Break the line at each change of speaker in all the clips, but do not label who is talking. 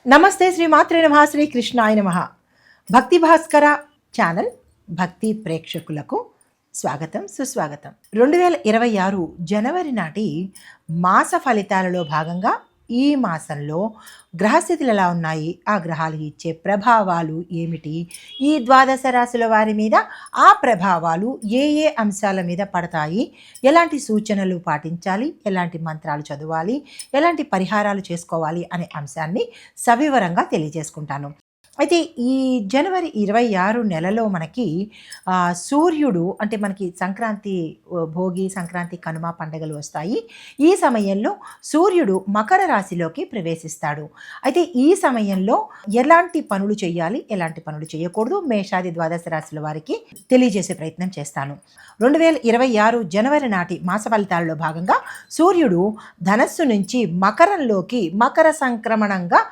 నమస్తే శ్రీ మాత్రే నమః శ్రీ కృష్ణాయ నమః. భక్తి భాస్కర ఛానల్ భక్తి ప్రేక్షకులకు స్వాగతం సుస్వాగతం. 2026 జనవరి నాటి మాస ఫలితాలలో భాగంగా ఈ మాసంలో గ్రహస్థితులు ఎలా ఉన్నాయి, ఆ గ్రహాలు ఇచ్చే ప్రభావాలు ఏమిటి, ఈ ద్వాదశ రాశుల వారి మీద ఆ ప్రభావాలు ఏ ఏ అంశాల మీద పడతాయి, ఎలాంటి సూచనలు పాటించాలి, ఎలాంటి మంత్రాలు చదవాలి, ఎలాంటి పరిహారాలు చేసుకోవాలి అనే అంశాన్ని సవివరంగా తెలియజేసుకుంటాను. అయితే ఈ జనవరి 26 నెలలో మనకి సూర్యుడు అంటే మనకి సంక్రాంతి, భోగి, సంక్రాంతి, కనుమ పండుగలు వస్తాయి. ఈ సమయంలో సూర్యుడు మకర రాశిలోకి ప్రవేశిస్తాడు. అయితే ఈ సమయంలో ఎలాంటి పనులు చేయాలి, ఎలాంటి పనులు చేయకూడదు, మేషాది ద్వాదశ రాశుల వారికి తెలియజేసే ప్రయత్నం చేస్తాను. 2026 జనవరి నాటి మాస ఫలితాలలో భాగంగా సూర్యుడు ధనస్సు నుంచి మకరంలోకి మకర సంక్రమణంగా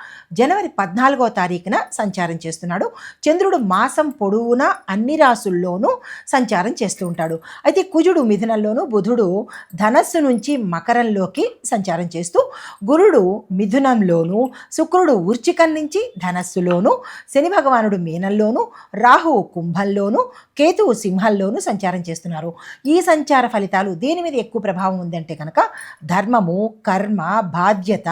జనవరి 14వ తారీఖున సంచారం చేస్తున్నాడు. చంద్రుడు మాసం పొడవునా అన్ని రాసుల్లోనూ సంచారం చేస్తూ ఉంటాడు. అయితే కుజుడు మిథునంలోను, బుధుడు ధనస్సు నుంచి మకరంలోకి సంచారం చేస్తూ, గురుడు మిథునంలోను, శుక్రుడు వృశ్చికం నుంచి ధనస్సులోను, శని భగవానుడు మీనంలోను, రాహువు కుంభంలోను, కేతువు సింహంలోను సంచారం చేస్తున్నారు. ఈ సంచార ఫలితాలు దేని మీద ఎక్కువ ప్రభావం ఉందంటే కనుక ధర్మము, కర్మ, బాధ్యత,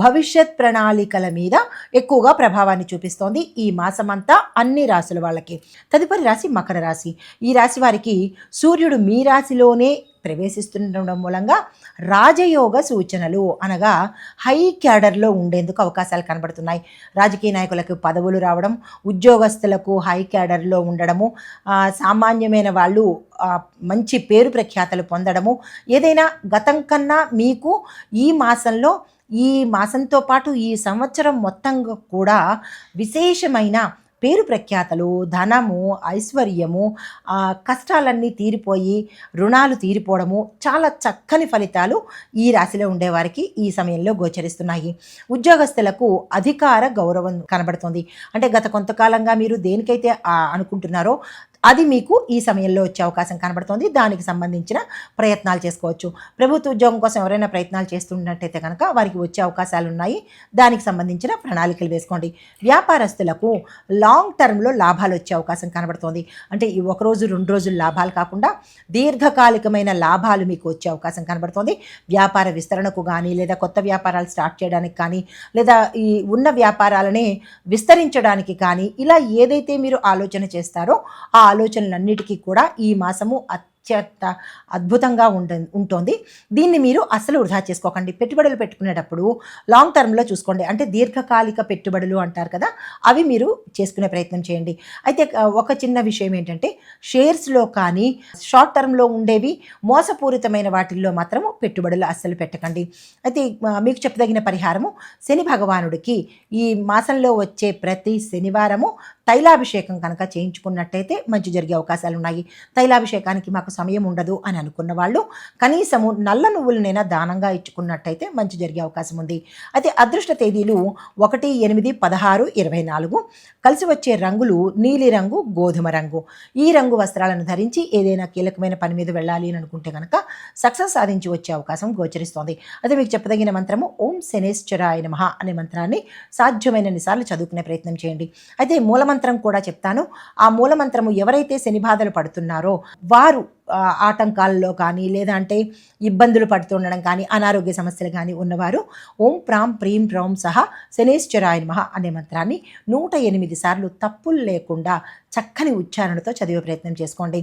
భవిష్యత్ ప్రణాళికల మీద ఎక్కువగా ప్రభావాన్ని చూపిస్తోంది ఈ మాసమంతా అన్ని రాశుల వాళ్ళకి. తదుపరి రాశి మకర రాశి. ఈ రాశి వారికి సూర్యుడు మీ రాశిలోనే ప్రవేశిస్తుండడం మూలంగా రాజయోగ సూచనలు అనగా హై క్యాడర్లో ఉండేందుకు అవకాశాలు కనబడుతున్నాయి. రాజకీయ నాయకులకు పదవులు రావడం, ఉద్యోగస్తులకు హై క్యాడర్లో ఉండడము, సామాన్యమైన వాళ్ళు మంచి పేరు ప్రఖ్యాతలు పొందడము, ఏదైనా గతం కన్నా మీకు ఈ మాసంతో పాటు ఈ సంవత్సరం మొత్తంగా కూడా విశేషమైన పేరు ప్రఖ్యాతలు, ధనము, ఐశ్వర్యము, కష్టాలన్నీ తీరిపోయి రుణాలు తీరిపోవడము, చాలా చక్కని ఫలితాలు ఈ రాశిలో ఉండేవారికి ఈ సమయంలో గోచరిస్తున్నాయి. ఉద్యోగస్తులకు అధికార గౌరవం కనబడుతుంది. అంటే గత కొంతకాలంగా మీరు దేనికైతే అనుకుంటున్నారో అది మీకు ఈ సమయంలో వచ్చే అవకాశం కనబడుతుంది. దానికి సంబంధించిన ప్రయత్నాలు చేసుకోవచ్చు. ప్రభుత్వ ఉద్యోగం కోసం ఎవరైనా ప్రయత్నాలు చేస్తున్నట్టయితే కనుక వారికి వచ్చే అవకాశాలు ఉన్నాయి. దానికి సంబంధించిన ప్రణాళికలు వేసుకోండి. వ్యాపారస్తులకు లాంగ్ టర్మ్లో లాభాలు వచ్చే అవకాశం కనబడుతుంది. అంటే ఈ ఒకరోజు 2 రోజులు లాభాలు కాకుండా దీర్ఘకాలికమైన లాభాలు మీకు వచ్చే అవకాశం కనబడుతుంది. వ్యాపార విస్తరణకు కానీ, లేదా కొత్త వ్యాపారాలు స్టార్ట్ చేయడానికి కానీ, లేదా ఈ ఉన్న వ్యాపారాలనే విస్తరించడానికి కానీ, ఇలా ఏదైతే మీరు ఆలోచన చేస్తారో ఆ ఆలోచనలన్నిటికీ కూడా ఈ మాసము అత్యంత అద్భుతంగా ఉంటుంది. దీన్ని మీరు అస్సలు వృధా చేసుకోకండి. పెట్టుబడులు పెట్టుకునేటప్పుడు లాంగ్ టర్మ్లో చూసుకోండి. అంటే దీర్ఘకాలిక పెట్టుబడులు అంటారు కదా, అవి మీరు చేసుకునే ప్రయత్నం చేయండి. అయితే ఒక చిన్న విషయం ఏంటంటే, షేర్స్లో కానీ షార్ట్ టర్మ్లో ఉండేవి మోసపూరితమైన వాటిల్లో మాత్రము పెట్టుబడులు అస్సలు పెట్టకండి. అయితే మీకు చెప్పదగిన పరిహారము, శని భగవానుడికి ఈ మాసంలో వచ్చే ప్రతి శనివారము తైలాభిషేకం కనుక చేయించుకున్నట్టయితే మంచి జరిగే అవకాశాలు ఉన్నాయి. తైలాభిషేకానికి మాకు సమయం ఉండదు అని అనుకున్న వాళ్ళు కనీసము నల్ల నువ్వులనైనా దానంగా ఇచ్చుకున్నట్టయితే మంచి జరిగే అవకాశం ఉంది. అయితే అదృష్ట తేదీలు 1, 8, 16, 24. కలిసి వచ్చే రంగులు నీలి రంగు, గోధుమ రంగు. ఈ రంగు వస్త్రాలను ధరించి ఏదైనా కీలకమైన పని మీద వెళ్ళాలి అని అనుకుంటే కనుక సక్సెస్ సాధించి వచ్చే అవకాశం గోచరిస్తోంది. అదే మీకు చెప్పదగిన మంత్రము ఓం శనేశ్వరాయ నమః అనే మంత్రాన్ని సాధ్యమైనన్ని సార్లు చదువుకునే ప్రయత్నం చేయండి. అయితే మూలమంత్రం కూడా చెప్తాను. ఆ మూలమంత్రము ఎవరైతే శని బాధలు పడుతున్నారో వారు ఆటంకాల్లో కానీ, లేదా అంటే ఇబ్బందులు పడుతుండడం కానీ, అనారోగ్య సమస్యలు కానీ ఉన్నవారు ఓం ప్రాం ప్రీం ప్రౌం సహ శనేశ్వరాయ నమః అనే మంత్రాన్ని 108 సార్లు తప్పులు లేకుండా చక్కని ఉచ్చారణతో చదివే ప్రయత్నం చేసుకోండి.